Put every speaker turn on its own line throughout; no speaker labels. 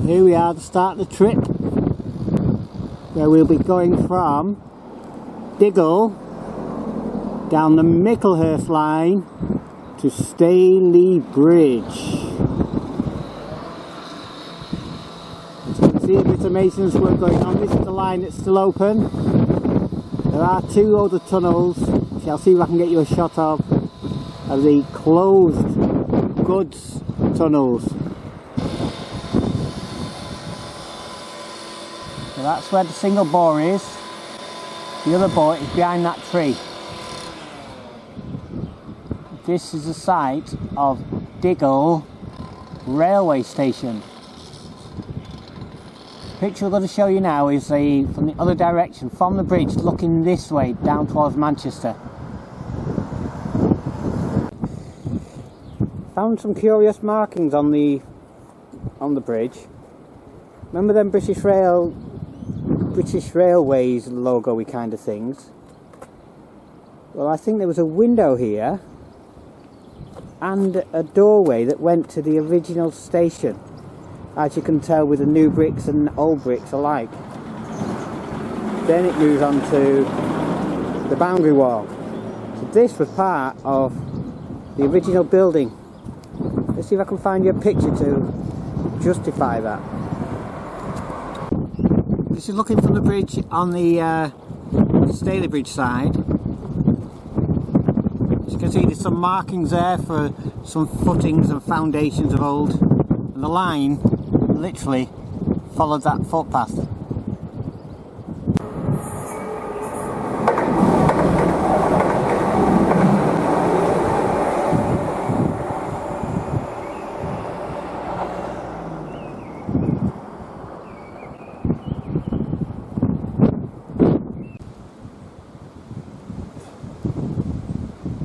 Here we are to start the trip, where we'll be going from Diggle down the Micklehurst Line to Stalybridge. As you can see, a bit of maintenance work going on. This is the line that's still open. There are two other tunnels, which I'll see if I can get you a shot of the closed goods tunnels. So that's where the single bore is. The other bore is behind that tree. This is the site of Diggle railway station. The picture we're going to show you now is from the other direction, from the bridge, looking this way down towards Manchester. Found some curious markings on the bridge. Remember them British Railways logo-y kind of things? Well, I think there was a window here and a doorway that went to the original station, as you can tell with the new bricks and old bricks alike. Then it moves on to the boundary wall. So this was part of the original building. Let's see if I can find you a picture to justify that. This is looking from the bridge on the Stalybridge side. As you can see, there's some markings there for some footings and foundations of old, and the line literally followed that footpath.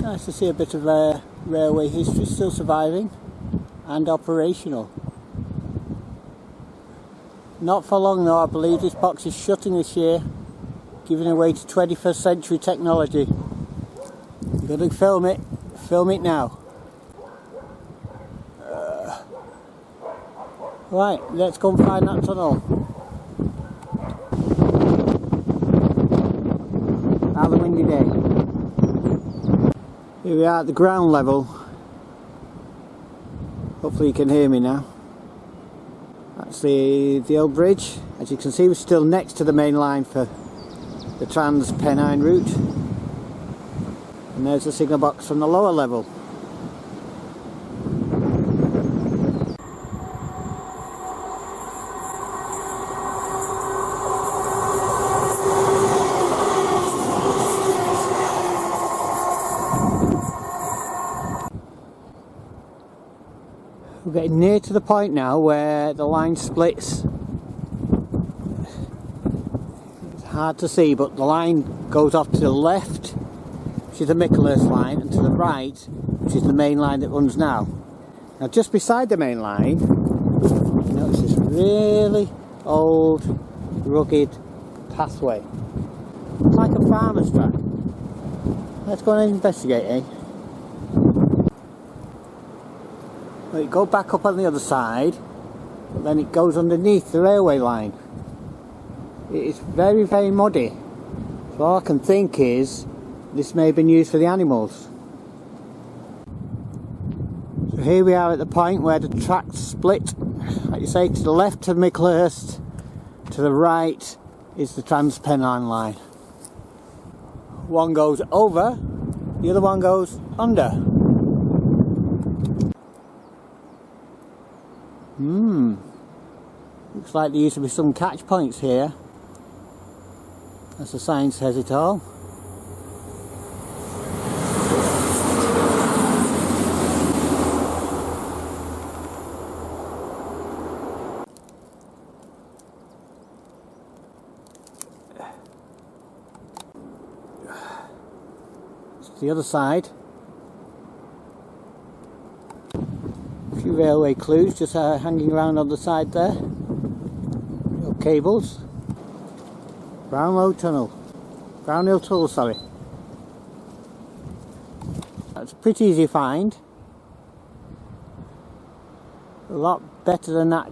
Nice to see a bit of railway history still surviving and operational. Not for long though, I believe this box is shutting this year, giving away to 21st century technology. I'm going to film it now. Right, let's go and find that tunnel. Another windy day. Here we are at the ground level. Hopefully you can hear me now. That's the old bridge. As you can see, we're still next to the main line for the Trans-Pennine route. And there's the signal box from the lower level. We're getting near to the point now where the line splits. It's hard to see, but the line goes off to the left, which is the Micklehurst Line, and to the right, which is the main line that runs now. Now just beside the main line, you notice this really old, rugged pathway. It's like a farmer's track. Let's go and investigate, eh? Well, it goes back up on the other side, but then it goes underneath the railway line. It's very, very muddy. So all I can think is this may have been used for the animals. So here we are at the point where the tracks split. Like you say, to the left of Micklehurst, to the right is the Trans-Pennine Line. One goes over, the other one goes under. Looks like there used to be some catch points here, as the sign says it all. It's the other side. A few railway clues just hanging around on the side there. No cables. Brownlow Tunnel. Brownhill Tunnel, sorry. That's a pretty easy find. A lot better than that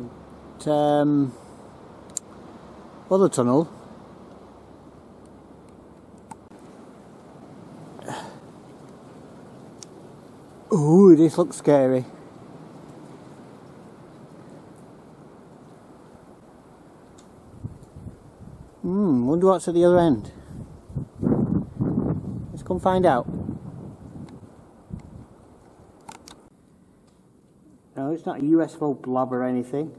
other tunnel. Ooh, this looks scary. Wonder what's at the other end. Let's come find out. No, it's not a UFO blob or anything.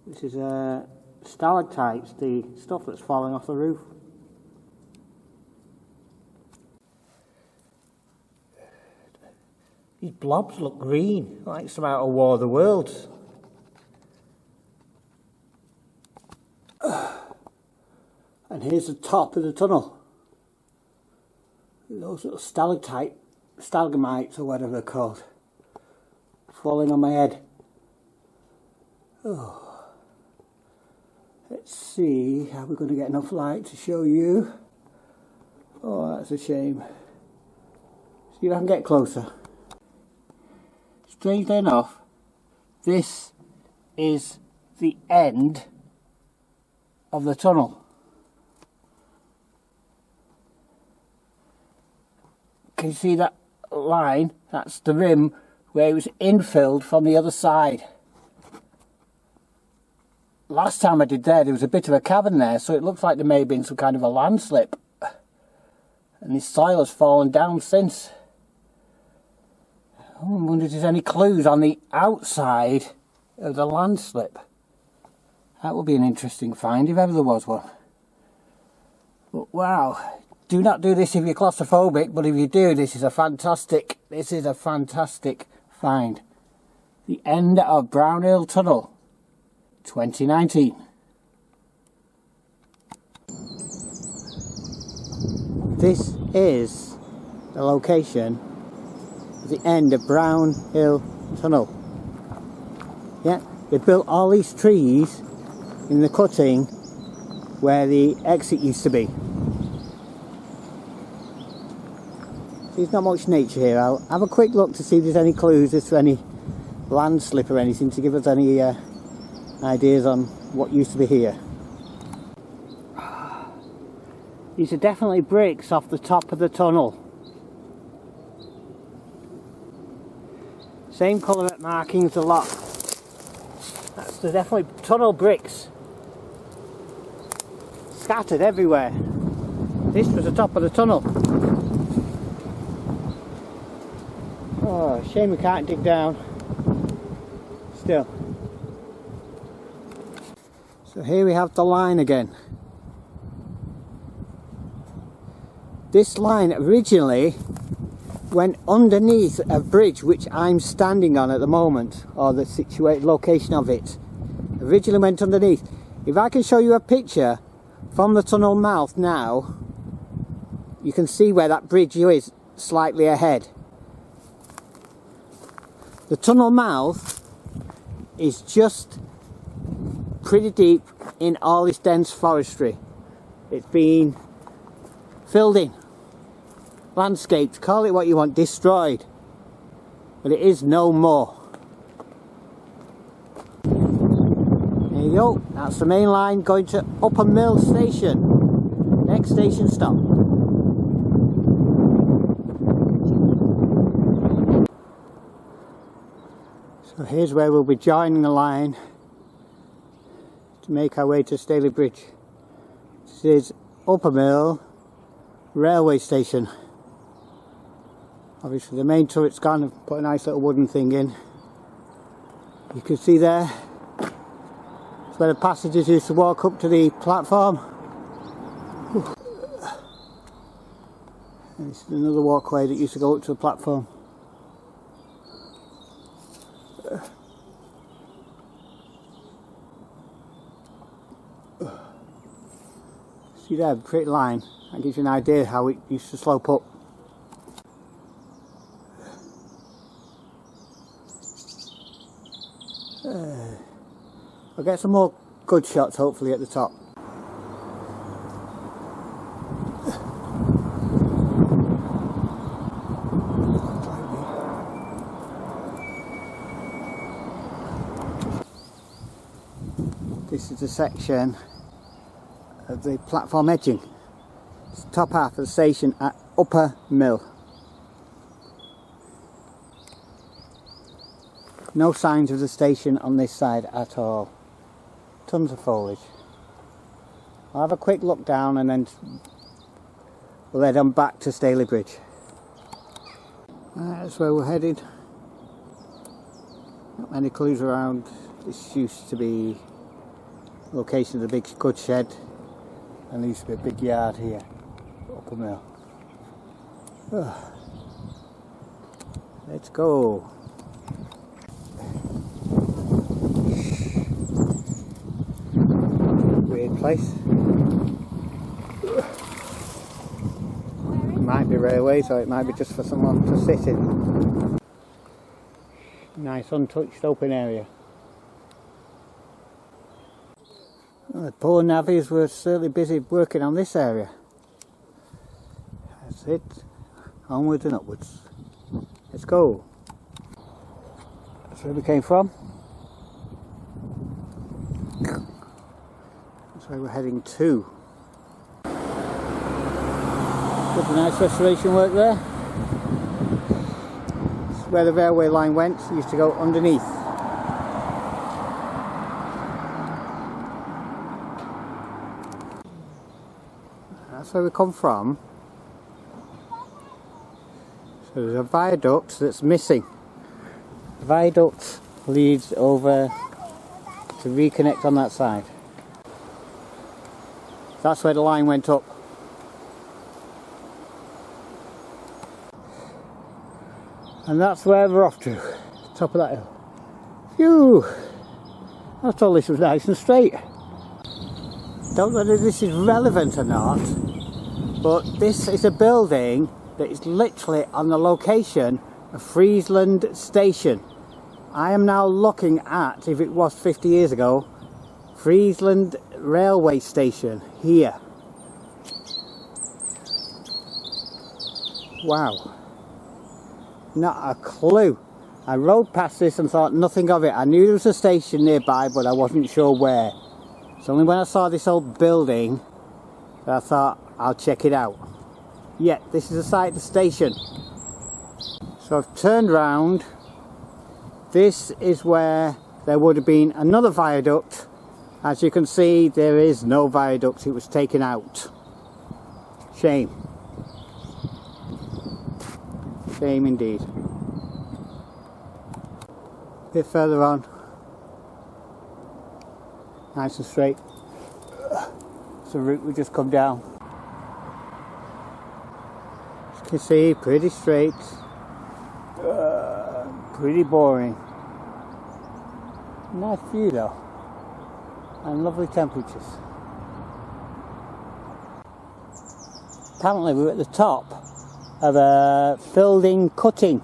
This is stalactites, the stuff that's falling off the roof. These blobs look green, like some out of War of the Worlds. And here's the top of the tunnel. Those little stalagmites or whatever they're called, falling on my head. Oh. Let's see, how we're going to get enough light to show you. Oh, that's a shame. See if I can get closer. Strangely enough, this is the end of the tunnel. Can you see that line? That's the rim where it was infilled from the other side. Last time I did there was a bit of a cavern there, so it looks like there may have been some kind of a landslip. And this soil has fallen down since. I wonder if there's any clues on the outside of the landslip. That would be an interesting find if ever there was one. But wow. Do not do this if you're claustrophobic, but if you do, this is a fantastic find. The end of Brownhill Tunnel, 2019. This is the location of the end of Brownhill Tunnel. Yeah, they built all these trees in the cutting where the exit used to be. There's not much nature here. I'll have a quick look to see if there's any clues as to any landslip or anything to give us any ideas on what used to be here. These are definitely bricks off the top of the tunnel. Same colour markings a lot. That's definitely tunnel bricks. Scattered everywhere. This was the top of the tunnel. Oh, shame we can't dig down. Still. So here we have the line again. This line originally went underneath a bridge which I'm standing on at the moment, or the situated location of it. Originally went underneath. If I can show you a picture from the tunnel mouth now, you can see where that bridge is slightly ahead. The tunnel mouth is just pretty deep in all this dense forestry. It's been filled in, landscaped, call it what you want, destroyed, but it is no more. There you go, that's the main line going to Upper Mill Station, next station stop. So here's where we'll be joining the line to make our way to Stalybridge. This is Upper Mill railway station. Obviously the main turret's gone. I've put a nice little wooden thing in. You can see there, it's where the passengers used to walk up to the platform. And this is another walkway that used to go up to the platform. See there, pretty line. That gives you an idea how it used to slope up. I'll get some more good shots hopefully at the top. This is the section of the platform edging. It's the top half of the station at Upper Mill. No signs of the station on this side at all. Tons of foliage. I'll have a quick look down and then we'll head on back to Stalybridge. That's where we're headed. Not many clues around. This used to be the location of the big goods shed, and there used to be a big yard here, Upper Mill. Let's go. Weird place. It might be railways, or it might be just for someone to sit in. Nice untouched open area. Well, the poor navvies were certainly busy working on this area. That's it. Onwards and upwards. Let's go. That's where we came from. That's where we're heading to. Got a nice restoration work there. This is where the railway line went. It used to go underneath. That's where we come from. So there's a viaduct that's missing. The viaduct leads over to reconnect on that side. That's where the line went up. And that's where we're off to, top of that hill. Phew! I thought this was nice and straight. Don't know whether this is relevant or not, but this is a building that is literally on the location of Friesland Station. I am now looking at, if it was 50 years ago, Friesland Railway Station here. Wow. Not a clue. I rode past this and thought nothing of it. I knew there was a station nearby, but I wasn't sure where. It's only when I saw this old building that I thought I'll check it out. Yeah, this is the site of the station. So I've turned round. This is where there would have been another viaduct. As you can see, there is no viaduct. It was taken out. Shame. Shame indeed. A bit further on. Nice and straight. It's the route we just come down. As you can see, pretty straight. Pretty boring. Nice view though. And lovely temperatures. Apparently we're at the top of a Fielding cutting.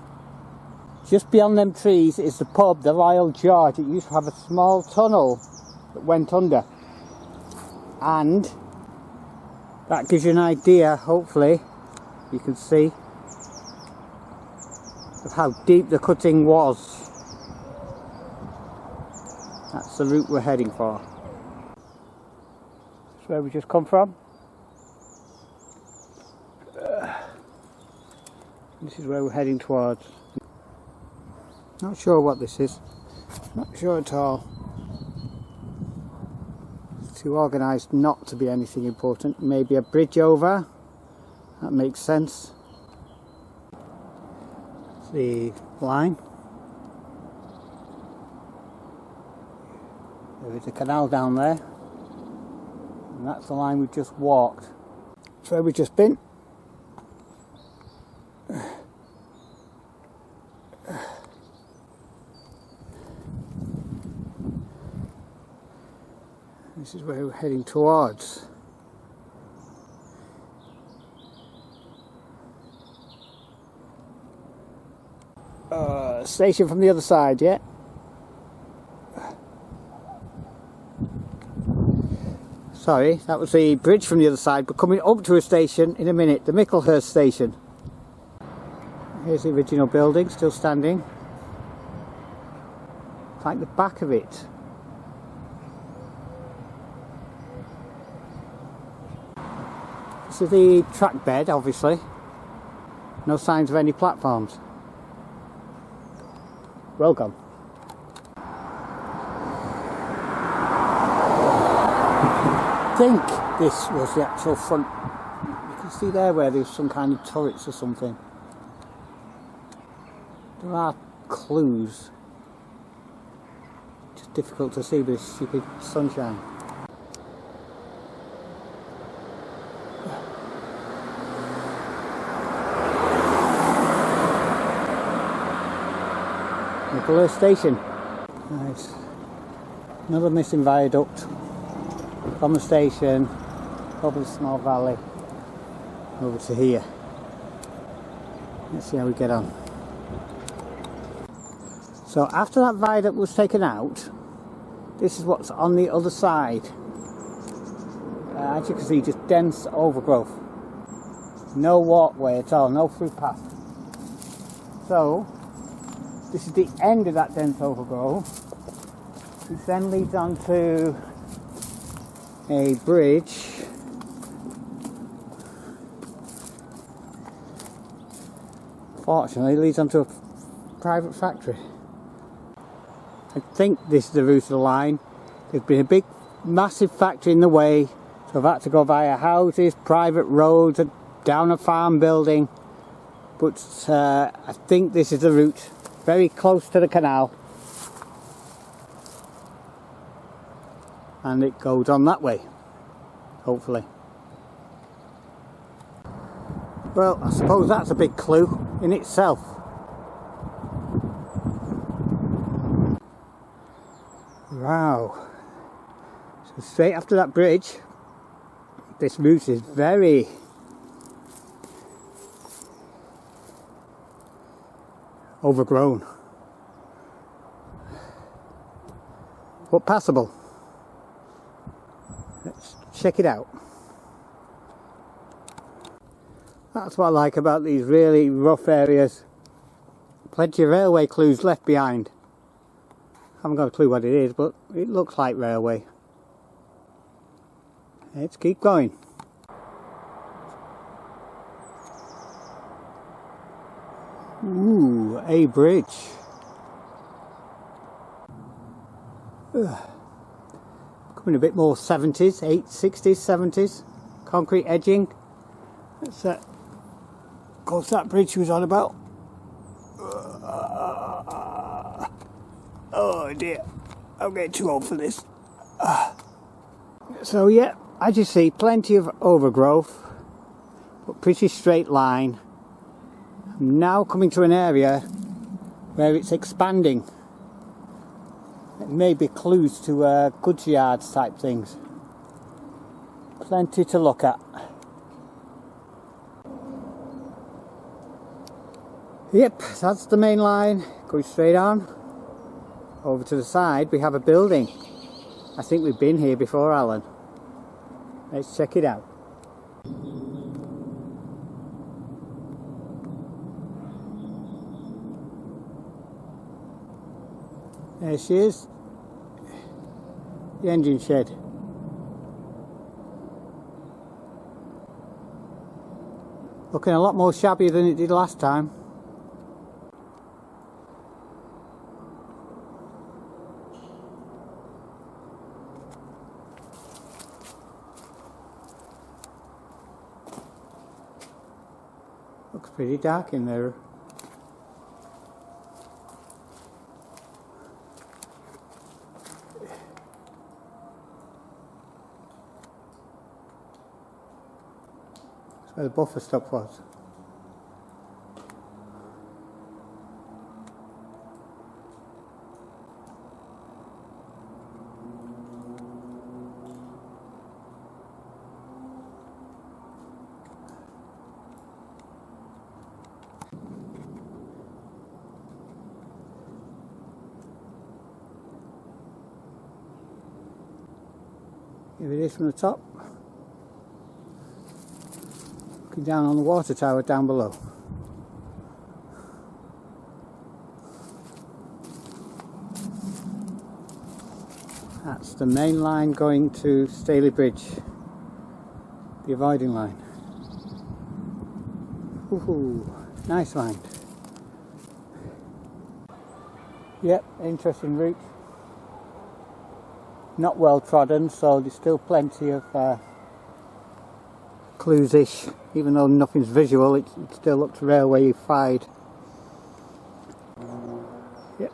Just beyond them trees is the pub, the Royal George. It used to have a small tunnel that went under, and that gives you an idea, hopefully you can see, of how deep the cutting was. That's the route we're heading for. That's where we just come from. This is where we're heading towards. Not sure what this is. Not sure at all. It's too organised not to be anything important. Maybe a bridge over. That makes sense. The line. There is a canal down there. And that's the line we just walked. That's where we've just been. This is where we're heading towards. Station from the other side, yeah. Sorry, that was the bridge from the other side, but coming up to a station in a minute, the Micklehurst Station. Here's the original building, still standing. It's like the back of it. This is the track bed, obviously. No signs of any platforms. Welcome. I think this was the actual front. You can see there where there's some kind of turrets or something. There are clues. Just difficult to see with this stupid sunshine. Micklehurst Station. Nice. Another missing viaduct from the station over the small valley over to here. Let's see how we get on. So after that viaduct was taken out, this is what's on the other side. As you can see, just dense overgrowth. No walkway at all, no through path. So this is the end of that dense overgrowth, which then leads on to a bridge fortunately leads onto a private factory. I think this is the route of the line. There's been a big massive factory in the way, so I've had to go via houses, private roads, down a farm building, but I think this is the route, very close to the canal, and it goes on that way, hopefully. Well, I suppose that's a big clue in itself. Wow. So straight after that bridge, this route is very overgrown, but passable. Let's check it out. That's what I like about these really rough areas. Plenty of railway clues left behind. Haven't got a clue what it is, but it looks like railway. Let's keep going. Ooh, a bridge. Becoming a bit more 70s, 60s, 70s. Concrete edging. That's that. Of course, that bridge was on about. Oh dear, I'm getting too old for this. So yeah, as you see, plenty of overgrowth, but pretty straight line. I'm now coming to an area where it's expanding. It may be clues to goods yards type things. Plenty to look at. Yep, that's the main line, going straight on. Over to the side we have a building. I think we've been here before, Alan. Let's check it out. There she is. The engine shed. Looking a lot more shabby than it did last time. Looks pretty dark in there. That's where the buffer stop was. Here it is from the top, looking down on the water tower down below. That's the main line going to Stalybridge, the avoiding line. Ooh, nice line. Yep, interesting route. Not well trodden, so there's still plenty of clues-ish. Even though nothing's visual, it still looks railway-fied. Yep,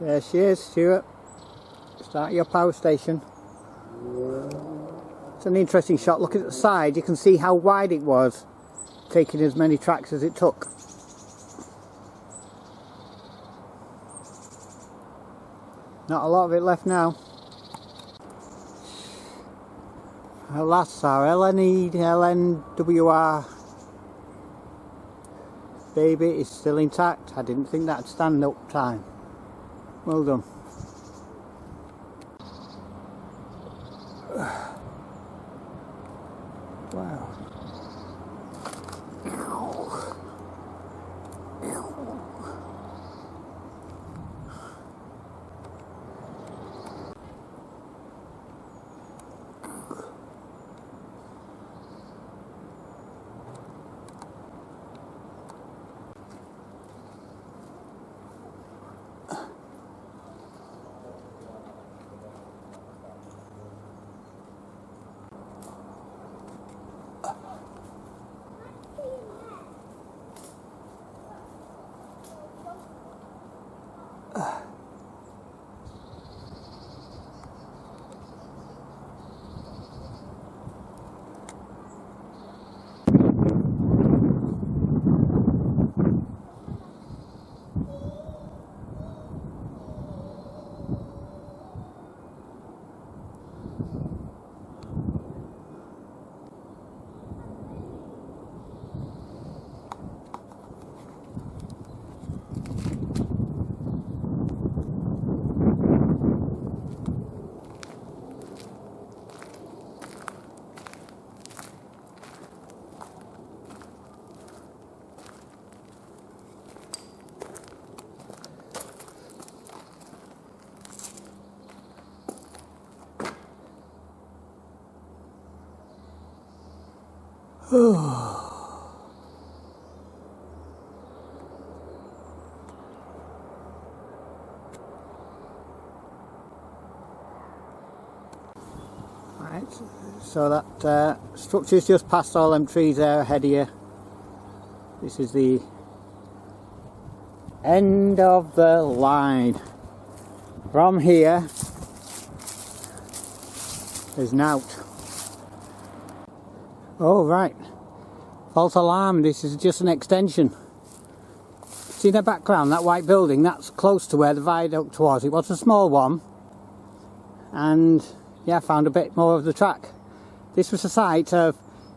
there she is, Stuart. Start your power station. It's an interesting shot. Look at the side, you can see how wide it was, taking as many tracks as it took. Not a lot of it left now. Alas, our LNWR baby is still intact. I didn't think that'd stand up time. Well done. Wow. Right, so that structure's just past all them trees there ahead of you. This is the end of the line. From here, there's nought. Oh right, false alarm, this is just an extension. See the background, that white building, that's close to where the viaduct was. It was a small one, and yeah, I found a bit more of the track. This was the site of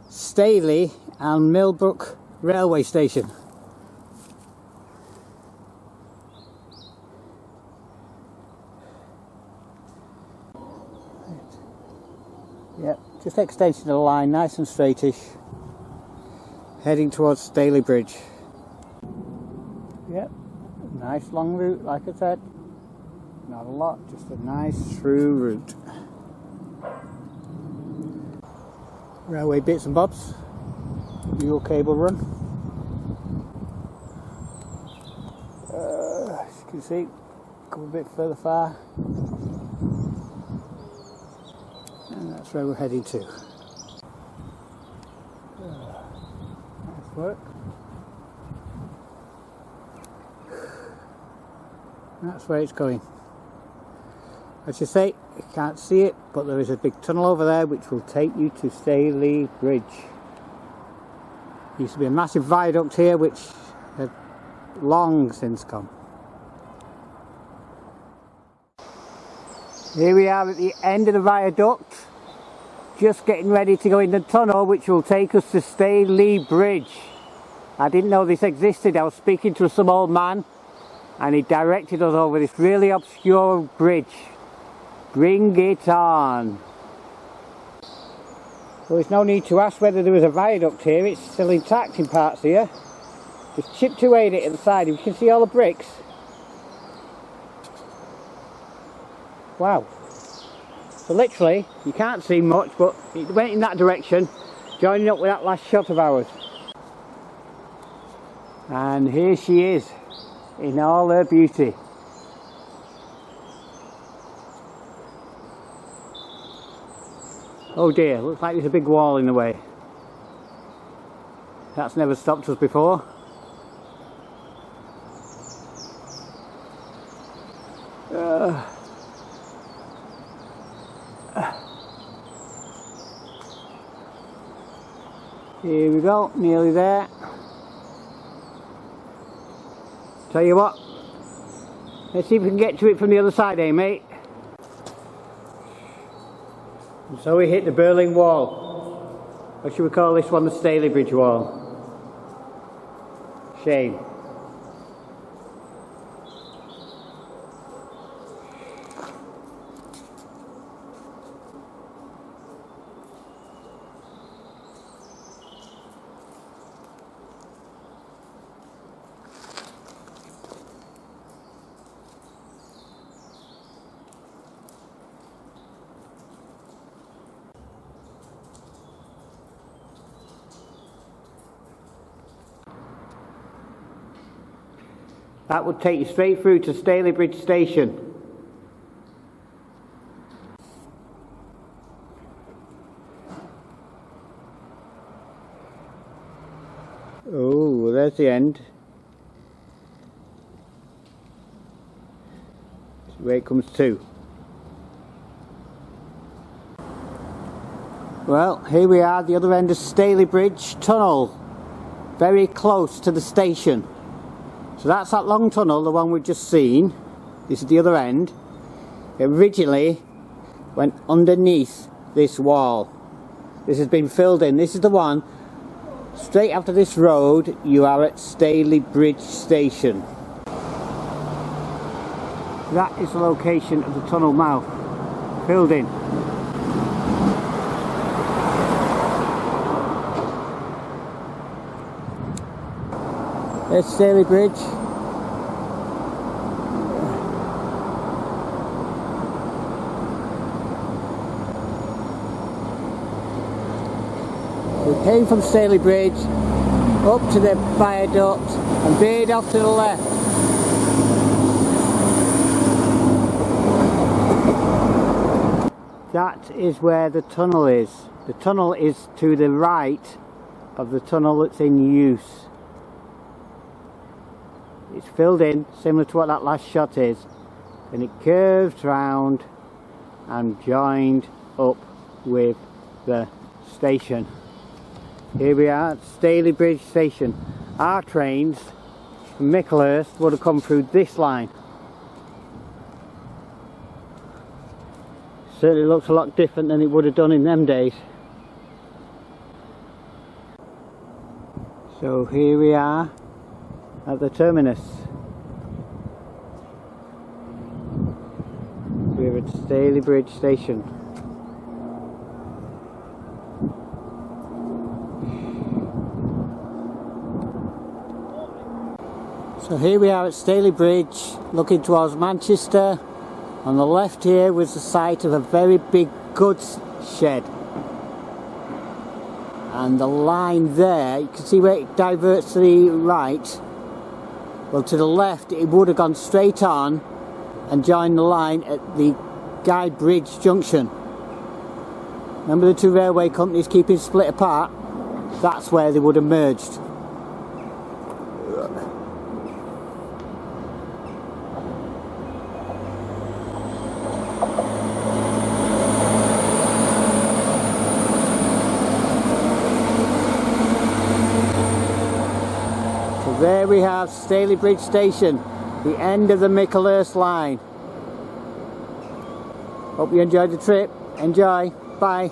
Staley and Millbrook railway station. Yep, just extension of the line, nice and straightish, heading towards Stalybridge. Yep, nice long route, like I said. Not a lot, just a nice through route. Railway bits and bobs, mule cable run. As you can see, come a bit further far. And that's where we're heading to. Nice work. That's where it's going. As you say, you can't see it, but there is a big tunnel over there which will take you to Stalybridge. Used to be a massive viaduct here which had long since gone. Here we are at the end of the viaduct, just getting ready to go in the tunnel which will take us to Stalybridge. I didn't know this existed. I was speaking to some old man and he directed us over this really obscure bridge. Bring it on. Well, there's no need to ask whether there was a viaduct here. It's still intact in parts here. Just chipped away at it at the side. You can see all the bricks. Wow. So literally, you can't see much, but it went in that direction, joining up with that last shot of ours. And here she is in all her beauty. Oh dear, looks like there's a big wall in the way. That's never stopped us before. Here we go, nearly there. Tell you what, let's see if we can get to it from the other side, eh mate? And so we hit the Berlin Wall. Or should we call this one the Stalybridge Wall? Shame. That would take you straight through to Stalybridge Station. Oh, there's the end. That's where it comes to. Well, here we are, the other end of Stalybridge Tunnel. Very close to the station. So that's that long tunnel, the one we've just seen. This is the other end. It originally went underneath this wall. This has been filled in. This is the one. Straight after this road, you are at Stalybridge Station. That is the location of the tunnel mouth. Filled in. There's Stalybridge. We came from Stalybridge up to the viaduct and veered off to the left. That is where the tunnel is. The tunnel is to the right of the tunnel that's in use. It's filled in, similar to what that last shot is, and it curves round and joined up with the station. Here we are at Stalybridge Station. Our trains from Micklehurst would have come through this line. Certainly looks a lot different than it would have done in them days. So here we are at the terminus. We're at Stalybridge Station. So here we are at Stalybridge, looking towards Manchester. On the left here was the site of a very big goods shed. And the line there, you can see where it diverts to the right. Well, to the left it would have gone straight on and joined the line at the Guy Bridge Junction. Remember the two railway companies keeping split apart? That's where they would have merged. There we have Stalybridge Station, the end of the Micklehurst Line. Hope you enjoyed the trip. Enjoy. Bye.